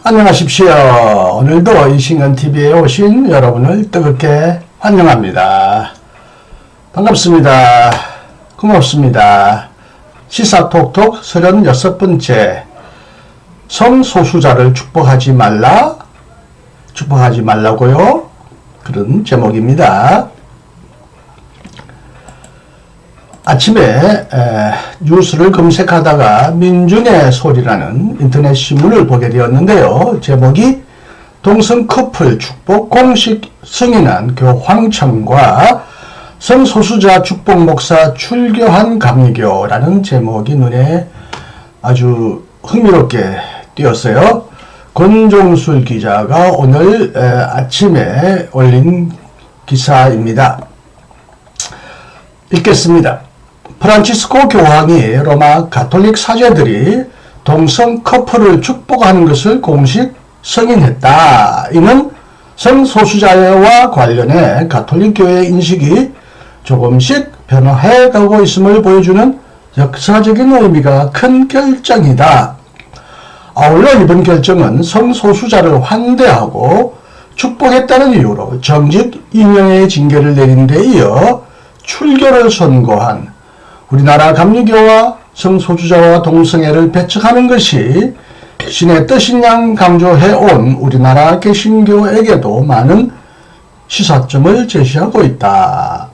안녕하십시오. 오늘도 이신근TV에 오신 여러분을 뜨겁게 환영합니다. 반갑습니다. 고맙습니다. 시사톡톡 36번째 성소수자를 축복하지 말라고요? 그런 제목입니다. 아침에 뉴스를 검색하다가 민중의 소리라는 인터넷 신문을 보게 되었는데요. 제목이 동성 커플 축복 공식 승인한 교황청과 성소수자 축복 목사 출교한 감리교라는 제목이 눈에 아주 흥미롭게 띄었어요. 권종술 기자가 오늘 아침에 올린 기사입니다. 읽겠습니다. 프란치스코 교황이 로마 가톨릭 사제들이 동성 커플을 축복하는 것을 공식 승인했다. 이는 성소수자와 관련해 가톨릭 교회의 인식이 조금씩 변화해가고 있음을 보여주는 역사적인 의미가 큰 결정이다. 아울러 이번 결정은 성소수자를 환대하고 축복했다는 이유로 정직 2년의 징계를 내린 데 이어 출교를 선고한 우리나라 감리교와 성소수자와 동성애를 배척하는 것이 신의 뜻인 양 강조해온 우리나라 개신교에게도 많은 시사점을 제시하고 있다.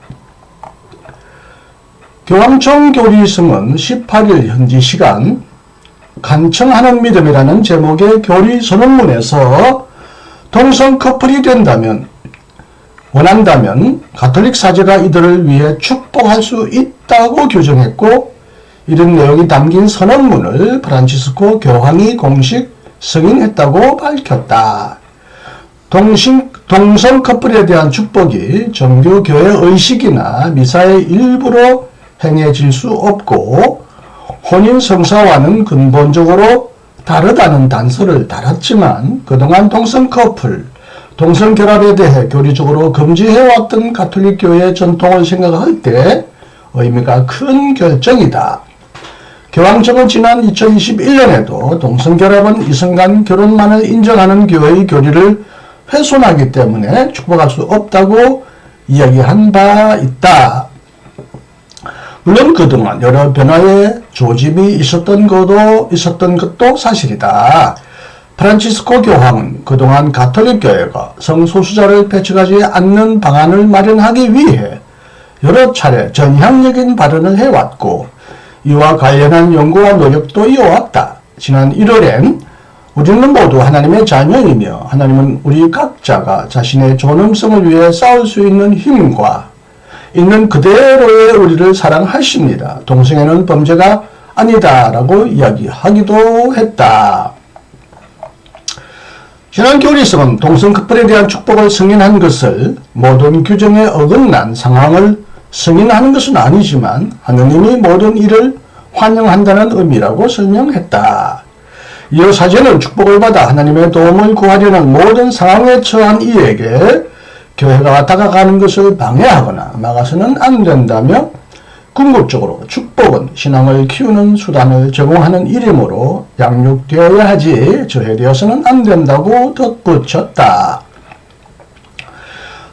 교황청 교리성은 18일 현지 시간 간청하는 믿음이라는 제목의 교리 선언문에서 동성 커플이 원한다면 가톨릭 사제가 이들을 위해 축복할 수 있다고 규정했고, 이런 내용이 담긴 선언문을 프란치스코 교황이 공식 승인했다고 밝혔다. 동성 커플에 대한 축복이 정규 교회 의식이나 미사의 일부로 행해질 수 없고 혼인 성사와는 근본적으로 다르다는 단서를 달았지만, 그동안 동성 커플, 동성 결합에 대해 교리적으로 금지해왔던 가톨릭 교회의 전통을 생각할 때 의미가 큰 결정이다. 교황청은 지난 2021년에도 동성 결합은 이성 간 결혼만을 인정하는 교회의 교리를 훼손하기 때문에 축복할 수 없다고 이야기한 바 있다. 물론 그동안 여러 변화의 조짐이 있었던 것도 사실이다. 프란치스코 교황은 그동안 가톨릭 교회가 성소수자를 배척하지 않는 방안을 마련하기 위해 여러 차례 전향적인 발언을 해왔고, 이와 관련한 연구와 노력도 이어왔다. 지난 1월엔 우리는 모두 하나님의 자녀이며 하나님은 우리 각자가 자신의 존엄성을 위해 싸울 수 있는 힘과 있는 그대로의 우리를 사랑하십니다. 동성애는 범죄가 아니다라고 이야기하기도 했다. 신앙 교리성은 동성 커플에 대한 축복을 승인한 것을 모든 규정에 어긋난 상황을 승인하는 것은 아니지만 하느님이 모든 일을 환영한다는 의미라고 설명했다. 이어 사제는 축복을 받아 하나님의 도움을 구하려는 모든 상황에 처한 이에게 교회가 다가가는 것을 방해하거나 막아서는 안 된다며, 궁극적으로 축복은 신앙을 키우는 수단을 제공하는 일이므로 양육되어야 하지 저해되어서는 안 된다고 덧붙였다.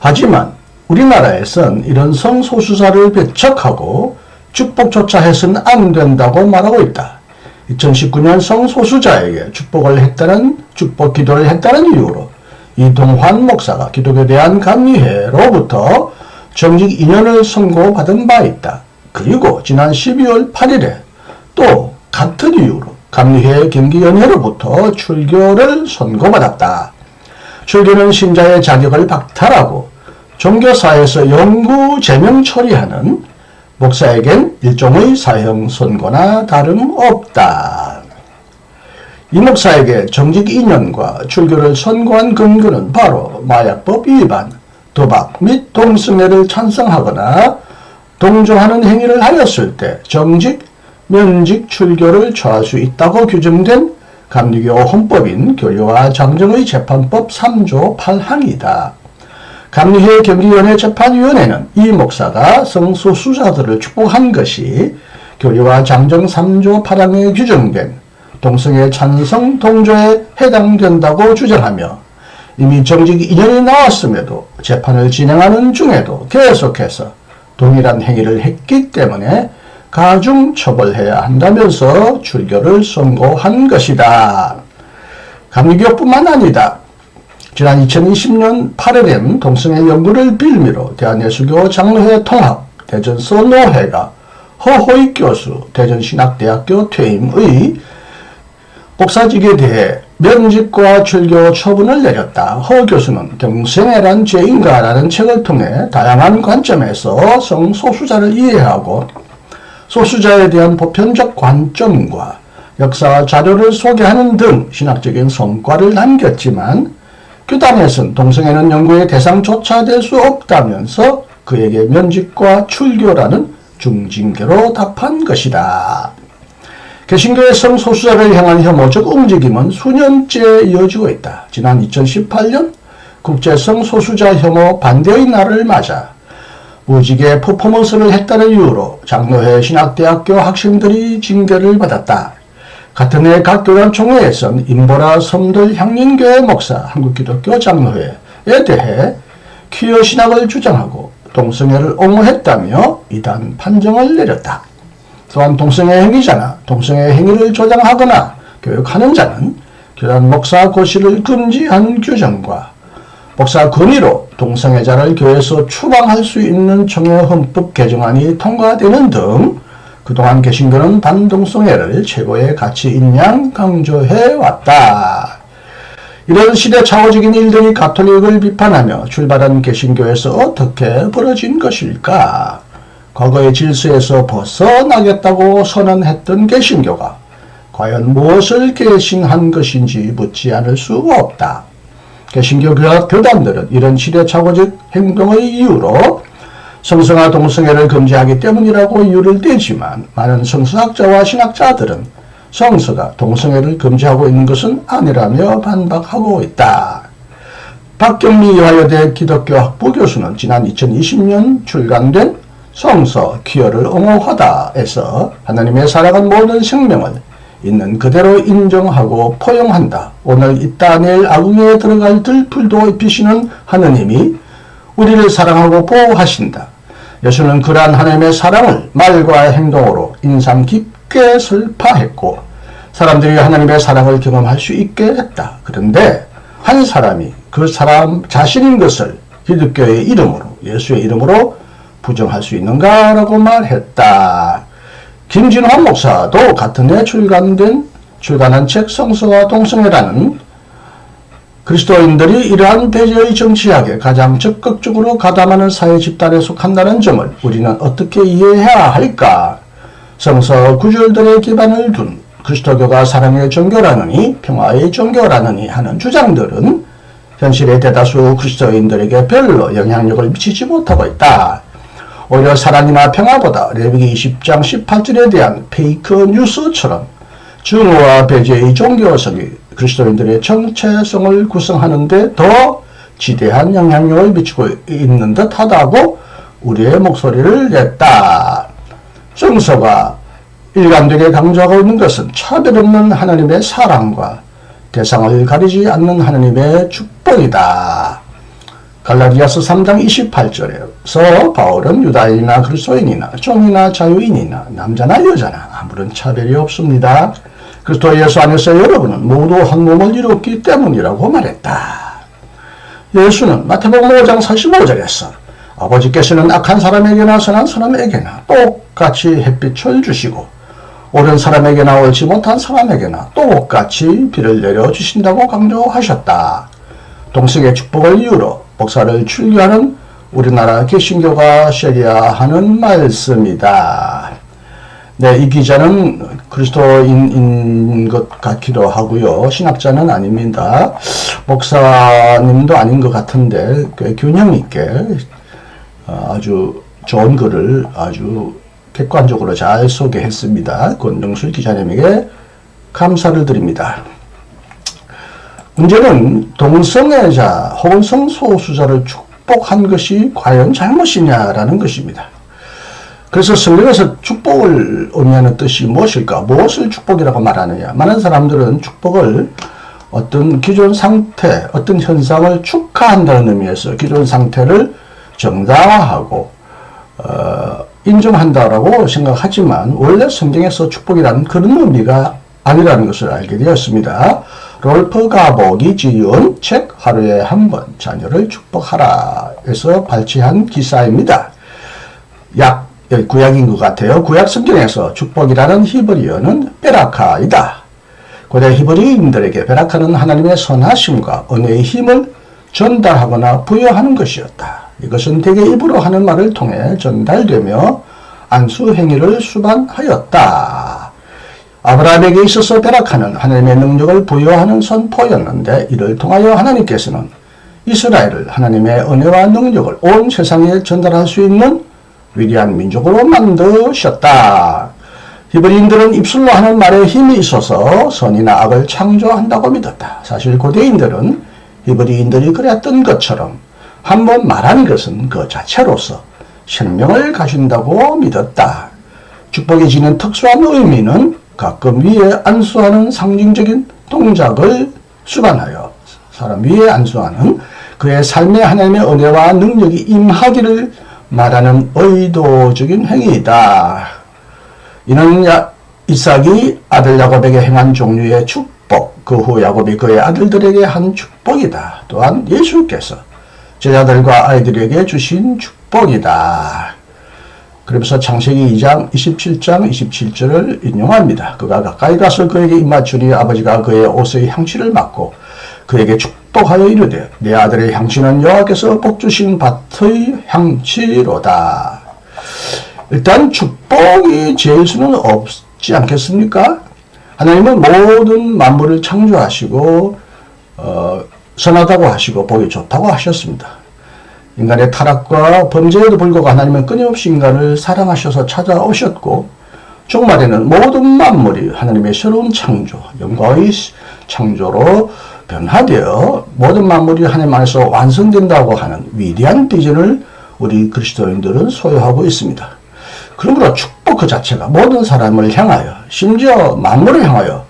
하지만 우리나라에선 이런 성소수자를 배척하고 축복조차 해서는 안 된다고 말하고 있다. 2019년 성소수자에게 축복 기도를 했다는 이유로 이동환 목사가 기독교에 대한 감리회로부터 정직 2년을 선고받은 바 있다. 그리고 지난 12월 8일에 또 같은 이유로 감리회 경기연회로부터 출교를 선고받았다. 출교는 신자의 자격을 박탈하고 종교사에서 영구 제명 처리하는 목사에겐 일종의 사형 선고나 다름없다. 이 목사에게 정직 2년과 출교를 선고한 근거는 바로 마약법 위반, 도박 및 동성애를 찬성하거나 동조하는 행위를 하였을 때 정직, 면직 출교를 처할 수 있다고 규정된 감리교 헌법인 교리와 장정의 재판법 3조 8항이다. 감리회 경기연회 재판위원회는 이 목사가 성소수자들을 축복한 것이 교리와 장정 3조 8항에 규정된 동성애 찬성 동조에 해당된다고 주장하며 이미 정직 이전이 나왔음에도 재판을 진행하는 중에도 계속해서 동일한 행위를 했기 때문에 가중 처벌해야 한다면서 출교를 선고한 것이다. 감리교뿐만 아니다. 지난 2020년 8월엔 동성애 연구를 빌미로 대한예수교 장로회 통합 대전서노회가 허호익 교수 대전신학대학교 퇴임의 목사직에 대해 면직과 출교 처분을 내렸다. 허 교수는 동성애란 죄인가라는 책을 통해 다양한 관점에서 성소수자를 이해하고 소수자에 대한 보편적 관점과 역사 자료를 소개하는 등 신학적인 성과를 남겼지만 교단에서는 동성애는 연구의 대상조차 될 수 없다면서 그에게 면직과 출교라는 중징계로 답한 것이다. 개신교의 성소수자를 향한 혐오적 움직임은 수년째 이어지고 있다. 지난 2018년 국제 성소수자 혐오 반대의 날을 맞아 무지개 퍼포먼스를 했다는 이유로 장로회 신학대학교 학생들이 징계를 받았다. 같은 해 각 교단 총회에선 임보라 섬들 향림교회 목사 한국기독교 장로회에 대해 퀴어 신학을 주장하고 동성애를 옹호했다며 이단 판정을 내렸다. 또한 동성애 행위자나 동성애 행위를 조장하거나 교육하는 자는 교단 목사 고시를 금지한 규정과 목사 권위로 동성애자를 교회에서 추방할 수 있는 총회 헌법 개정안이 통과되는 등 그동안 개신교는 반동성애를 최고의 가치인 양 강조해왔다. 이런 시대착오적인 일들이 가톨릭을 비판하며 출발한 개신교에서 어떻게 벌어진 것일까? 과거의 질서에서 벗어나겠다고 선언했던 개신교가 과연 무엇을 개신한 것인지 묻지 않을 수 없다. 개신교 교단들은 이런 시대착오적 행동의 이유로 성서가 동성애를 금지하기 때문이라고 이유를 대지만 많은 성서학자와 신학자들은 성서가 동성애를 금지하고 있는 것은 아니라며 반박하고 있다. 박경미 이화여대 기독교 학부 교수는 지난 2020년 출간된 성서 퀴어를 옹호하다에서 하나님의 살아간 모든 생명을 있는 그대로 인정하고 포용한다. 오늘 있다 내일 악웅에 들어갈 들풀도 입히시는 하느님이 우리를 사랑하고 보호하신다. 예수는 그러한 하나님의 사랑을 말과 행동으로 인상 깊게 설파했고 사람들이 하나님의 사랑을 경험할 수 있게 했다. 그런데 한 사람이 그 사람 자신인 것을 기독교의 이름으로 예수의 이름으로 부정할 수 있는가라고 말했다. 김진환 목사도 같은 해 출간한 책 성서와 동성애라는 그리스도인들이 이러한 배제의 정치학에 가장 적극적으로 가담하는 사회 집단에 속한다는 점을 우리는 어떻게 이해해야 할까? 성서 구절들의 기반을 둔 그리스도교가 사랑의 종교라느니 평화의 종교라느니 하는 주장들은 현실의 대다수 그리스도인들에게 별로 영향력을 미치지 못하고 있다. 오히려 사랑이나 평화보다 레위기 20장 18절에 대한 페이크 뉴스처럼 증오와 배제의 종교성이 그리스도인들의 정체성을 구성하는 데 더 지대한 영향력을 미치고 있는 듯 하다고 우리의 목소리를 냈다. 성서가 일관되게 강조하고 있는 것은 차별 없는 하나님의 사랑과 대상을 가리지 않는 하나님의 축복이다. 갈라디아서 3장 28절에서 바울은 유다인이나 그리스도인이나 종이나 자유인이나 남자나 여자나 아무런 차별이 없습니다. 그리스도 예수 안에서 여러분은 모두 한 몸을 이뤘기 때문이라고 말했다. 예수는 마태복음 5장 45절에서 아버지께서는 악한 사람에게나 선한 사람에게나 똑같이 햇빛을 주시고 옳은 사람에게나 옳지 못한 사람에게나 똑같이 비를 내려주신다고 강조하셨다. 동성애 축복을 이유로 목사를 출교하는 우리나라 개신교가 쉐리아 하는 말씀이다. 네, 이 기자는 그리스도인인 것 같기도 하고요. 신학자는 아닙니다. 목사님도 아닌 것 같은데 꽤 균형 있게 아주 좋은 글을 아주 객관적으로 잘 소개했습니다. 권정술 기자님에게 감사를 드립니다. 문제는 동성애자 혹은 성소수자를 축복한 것이 과연 잘못이냐라는 것입니다. 그래서 성경에서 축복을 의미하는 뜻이 무엇일까? 무엇을 축복이라고 말하느냐? 많은 사람들은 축복을 어떤 기존 상태, 어떤 현상을 축하한다는 의미에서 기존 상태를 정당화하고 인정한다라고 생각하지만 원래 성경에서 축복이라는 그런 의미가 아니라는 것을 알게 되었습니다. 롤프 가복이 지은 책 하루에 한 번 자녀를 축복하라에서 발췌한 기사입니다. 구약인 것 같아요. 구약 성경에서 축복이라는 히브리어는 베라카이다. 고대 히브리인들에게 베라카는 하나님의 선하심과 은혜의 힘을 전달하거나 부여하는 것이었다. 이것은 대개 입으로 하는 말을 통해 전달되며 안수 행위를 수반하였다. 아브라함에게 있어서 베라카는 하나님의 능력을 부여하는 선포였는데 이를 통하여 하나님께서는 이스라엘을 하나님의 은혜와 능력을 온 세상에 전달할 수 있는 위대한 민족으로 만드셨다. 히브리인들은 입술로 하는 말에 힘이 있어서 선이나 악을 창조한다고 믿었다. 사실 고대인들은 히브리인들이 그랬던 것처럼 한번 말한 것은 그 자체로서 생명을 가진다고 믿었다. 축복이 지닌 특수한 의미는 가끔 위에 안수하는 상징적인 동작을 수반하여 사람 위에 안수하는 그의 삶에 하나님의 은혜와 능력이 임하기를 말하는 의도적인 행위이다. 이는 이삭이 아들 야곱에게 행한 종류의 축복, 그 후 야곱이 그의 아들들에게 한 축복이다. 또한 예수께서 제자들과 아이들에게 주신 축복이다. 그러면서 창세기 2장 27장 27절을 인용합니다. 그가 가까이 가서 그에게 입맞추니 아버지가 그의 옷의 향취를 맡고 그에게 축복하여 이르되 내 아들의 향취는 여호와께서 복주신 밭의 향취로다. 일단 축복이 제일 수는 없지 않겠습니까? 하나님은 모든 만물을 창조하시고 선하다고 하시고 보기 좋다고 하셨습니다. 인간의 타락과 범죄에도 불구하고 하나님은 끊임없이 인간을 사랑하셔서 찾아오셨고 종말에는 모든 만물이 하나님의 새로운 창조, 영광의 창조로 변화되어 모든 만물이 하나님 안에서 완성된다고 하는 위대한 비전을 우리 그리스도인들은 소유하고 있습니다. 그러므로 축복 그 자체가 모든 사람을 향하여 심지어 만물을 향하여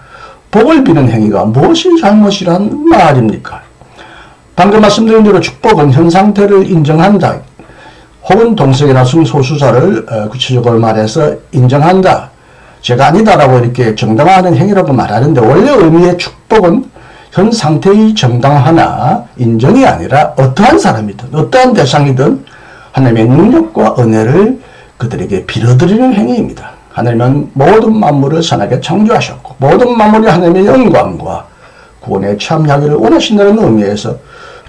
복을 비는 행위가 무엇이 잘못이란 말입니까? 방금 말씀드린 대로 축복은 현 상태를 인정한다. 혹은 동성애나 성소수자를 구체적으로 말해서 인정한다. 제가 아니다라고 이렇게 정당화하는 행위라고 말하는데 원래 의미의 축복은 현 상태의 정당화나 인정이 아니라 어떠한 사람이든 어떠한 대상이든 하나님의 능력과 은혜를 그들에게 빌어드리는 행위입니다. 하나님은 모든 만물을 선하게 창조하셨고 모든 만물이 하나님의 영광과 구원에 참여하기를 원하신다는 의미에서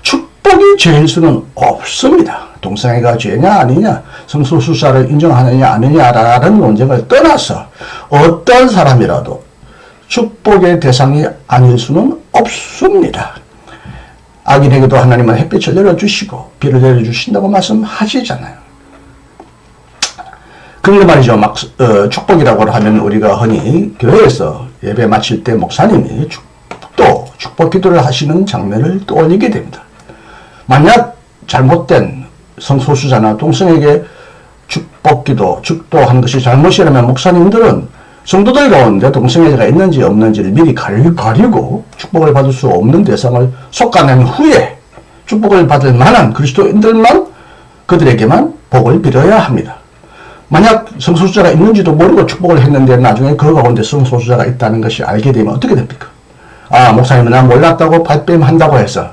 축복이 죄일 수는 없습니다. 동성애가 죄냐 아니냐, 성소수자를 인정하느냐 아니냐라는 논쟁을 떠나서 어떤 사람이라도 축복의 대상이 아닐 수는 없습니다. 악인에게도 하나님은 햇빛을 내려주시고 비를 내려주신다고 말씀하시잖아요. 그런데 말이죠. 축복이라고 하면 우리가 흔히 교회에서 예배 마칠 때 목사님이 축복 기도를 하시는 장면을 떠올리게 됩니다. 만약 잘못된 성소수자나 동성에게 축도한 것이 잘못이라면 목사님들은 성도들 가운데 동성애자가 있는지 없는지를 미리 가리고 축복을 받을 수 없는 대상을 솎아낸 후에 축복을 받을 만한 그리스도인들만 그들에게만 복을 빌어야 합니다. 만약 성소수자가 있는지도 모르고 축복을 했는데 나중에 그 가운데 성소수자가 있다는 것이 알게 되면 어떻게 됩니까? 목사님은 난 몰랐다고 발뺌한다고 해서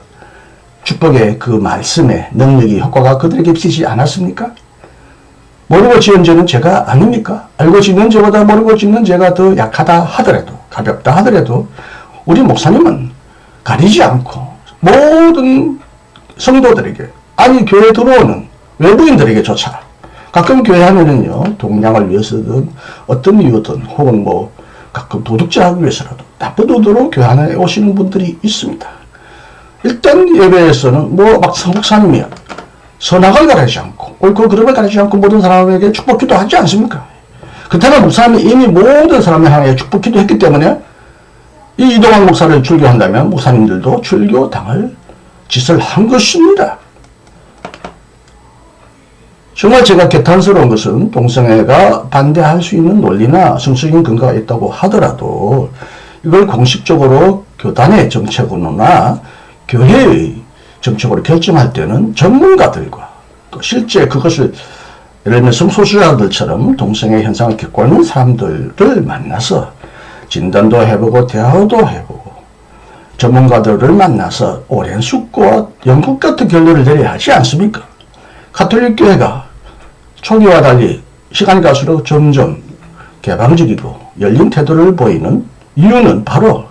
축복의 그 말씀의 능력이 효과가 그들에게 비치지 않았습니까? 모르고 지은 죄는 죄가 아닙니까? 알고 짓는 죄보다 모르고 짓는 죄가 더 약하다 하더라도, 가볍다 하더라도 우리 목사님은 가리지 않고 모든 성도들에게, 아니 교회에 들어오는 외부인들에게조차 가끔 교회 하면은요, 동량을 위해서든 어떤 이유든 혹은 가끔 도둑질하기 위해서라도 나쁜 의도로 교회 안에 오시는 분들이 있습니다. 일단 예배에서는 목사님이야 선악을 가르치지 않고 옳고 그름을 가르치지 않고 모든 사람에게 축복 기도하지 않습니까? 그때는 목사님이 이미 모든 사람을 향해 축복 기도했기 때문에 이 이동환 목사를 출교한다면 목사님들도 출교당할 짓을 한 것입니다. 정말 제가 개탄스러운 것은 동성애가 반대할 수 있는 논리나 성적인 근거가 있다고 하더라도 이걸 공식적으로 교단의 정책으로나 교회의 정책으로 결정할 때는 전문가들과 또 실제 그것을 예를 들면 성소수자들처럼 동성애 현상을 겪고 있는 사람들을 만나서 진단도 해보고 대화도 해보고 전문가들을 만나서 오랜 숙고와 연구 같은 결론을 내려야 하지 않습니까? 가톨릭 교회가 초기와 달리 시간이 갈수록 점점 개방적이고 열린 태도를 보이는 이유는 바로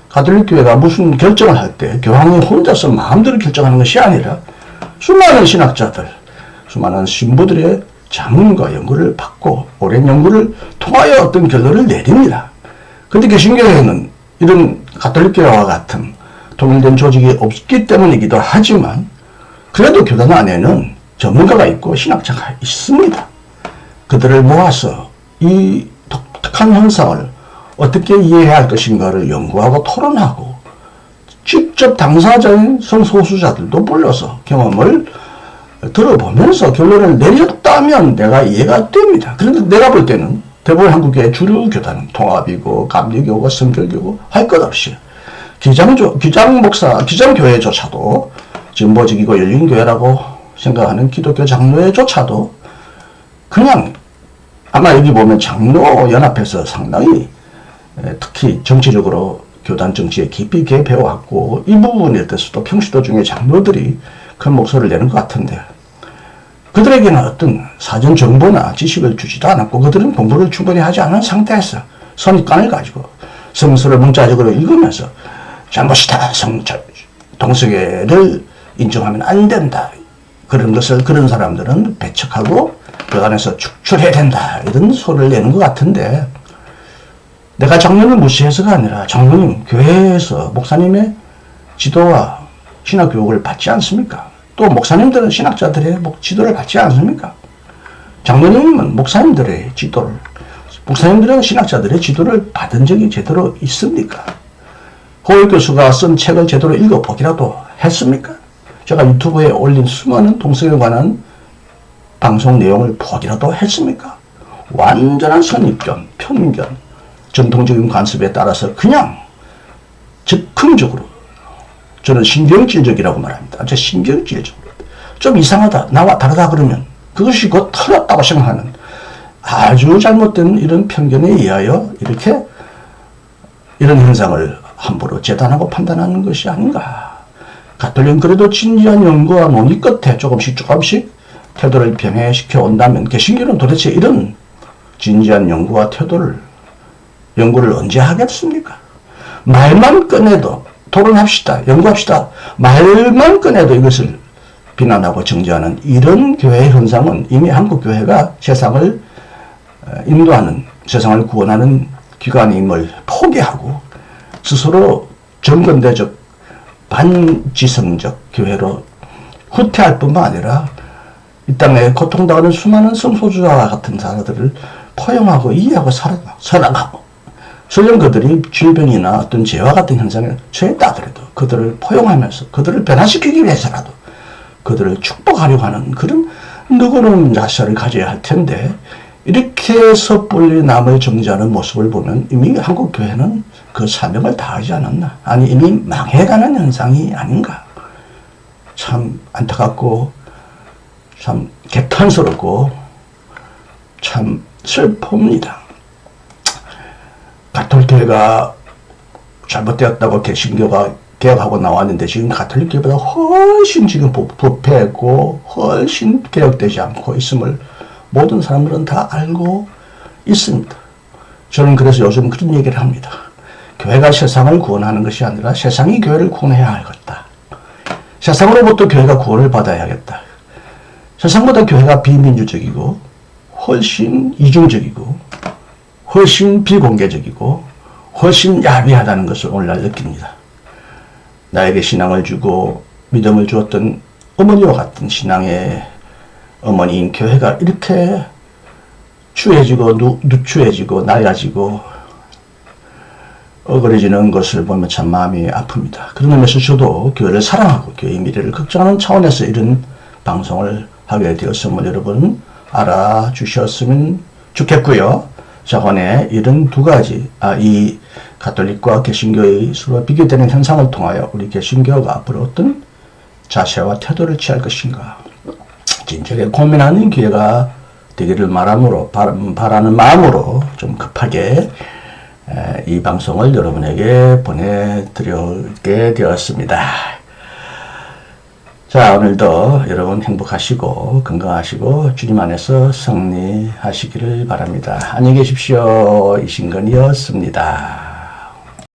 가톨릭 교회가 무슨 결정을 할 때 교황이 혼자서 마음대로 결정하는 것이 아니라 수많은 신학자들, 수많은 신부들의 자문과 연구를 받고 오랜 연구를 통하여 어떤 결론을 내립니다. 그런데 개신교회는 이런 가톨릭 교회와 같은 통일된 조직이 없기 때문이기도 하지만 그래도 교단 안에는 전문가가 있고 신학자가 있습니다. 그들을 모아서 이 독특한 현상을 어떻게 이해해야 할 것인가를 연구하고 토론하고 직접 당사자인 성소수자들도 불러서 경험을 들어보면서 결론을 내렸다면 내가 이해가 됩니다. 그런데 내가 볼 때는 대부분 한국의 주류 교단은 통합이고 감리교고 성결교고 할 것 없이 기장교회조차도 진보적이고 열린교회라고 생각하는 기독교 장로회조차도 그냥 아마 여기 보면 장로연합에서 상당히 특히 정치적으로 교단 정치에 깊이 개입해왔고 이 부분에 대해서도 평시도 중에 장로들이 큰 목소리를 내는 것 같은데 그들에게는 어떤 사전 정보나 지식을 주지도 않았고 그들은 공부를 충분히 하지 않은 상태에서 선입관을 가지고 성서를 문자적으로 읽으면서 잘못이다, 동성애를 인정하면 안 된다, 그런 사람들은 배척하고 교단에서 축출해야 된다 이런 소리를 내는 것 같은데 내가 장로를 무시해서가 아니라 장로님 교회에서 목사님의 지도와 신학교육을 받지 않습니까? 또 목사님들은 신학자들의 지도를 받지 않습니까? 장로님은 목사님들은 신학자들의 지도를 받은 적이 제대로 있습니까? 호일 교수가 쓴 책을 제대로 읽어보기라도 했습니까? 제가 유튜브에 올린 수많은 동성애에 관한 방송 내용을 보기라도 했습니까? 완전한 선입견, 편견, 전통적인 관습에 따라서 그냥 즉흥적으로 저는 신경질적이라고 말합니다. 아주 신경질적으로 좀 이상하다, 나와 다르다 그러면 그것이 곧 틀렸다고 생각하는 아주 잘못된 이런 편견에 의하여 이런 현상을 함부로 재단하고 판단하는 것이 아닌가. 가톨릭은 그래도 진지한 연구와 논의 끝에 조금씩 태도를 변화시켜 온다면 개신교는 도대체 이런 진지한 연구와 연구를 언제 하겠습니까? 말만 꺼내도 토론합시다, 연구합시다, 말만 꺼내도 이것을 비난하고 정죄하는 이런 교회의 현상은 이미 한국 교회가 세상을 인도하는, 세상을 구원하는 기관임을 포기하고 스스로 정근대적 반지성적 교회로 후퇴할 뿐만 아니라 이 땅에 고통당하는 수많은 성소수자와 같은 사람들을 포용하고 이해하고 살아가고 설령 그들이 질병이나 어떤 재와 같은 현상에 처했다 하더라도 그들을 포용하면서 그들을 변화시키기 위해서라도 그들을 축복하려고 하는 그런 누구는 자세를 가져야 할 텐데 이렇게 섣불리 남을 정죄하는 모습을 보면 이미 한국 교회는 그 사명을 다하지 않았나, 아니 이미 망해가는 현상이 아닌가. 참 안타깝고 참 개탄스럽고 참 슬픕니다. 가톨릭교회가 잘못되었다고 개신교가 개혁하고 나왔는데 지금 가톨릭교회보다 훨씬 지금 부패했고 훨씬 개혁되지 않고 있음을 모든 사람들은 다 알고 있습니다. 저는 그래서 요즘 그런 얘기를 합니다. 교회가 세상을 구원하는 것이 아니라 세상이 교회를 구원해야 하겠다. 세상으로부터 교회가 구원을 받아야겠다. 세상보다 교회가 비민주적이고 훨씬 이중적이고 훨씬 비공개적이고 훨씬 야비하다는 것을 오늘날 느낍니다. 나에게 신앙을 주고 믿음을 주었던 어머니와 같은 신앙의 어머니인 교회가 이렇게 추해지고 누추해지고 낡아지고 어그러지는 것을 보면 참 마음이 아픕니다. 그런 의미에서 저도 교회를 사랑하고 교회의 미래를 걱정하는 차원에서 이런 방송을 하게 되었음을 여러분 알아주셨으면 좋겠고요. 자, 오늘 이런 두 가지, 이 가톨릭과 개신교의 서로 비교되는 현상을 통하여 우리 개신교가 앞으로 어떤 자세와 태도를 취할 것인가 진지하게 고민하는 기회가 되기를 바라는 마음으로 좀 급하게 이 방송을 여러분에게 보내드리게 되었습니다. 자, 오늘도 여러분 행복하시고 건강하시고 주님 안에서 승리하시기를 바랍니다. 안녕히 계십시오. 이신건이었습니다.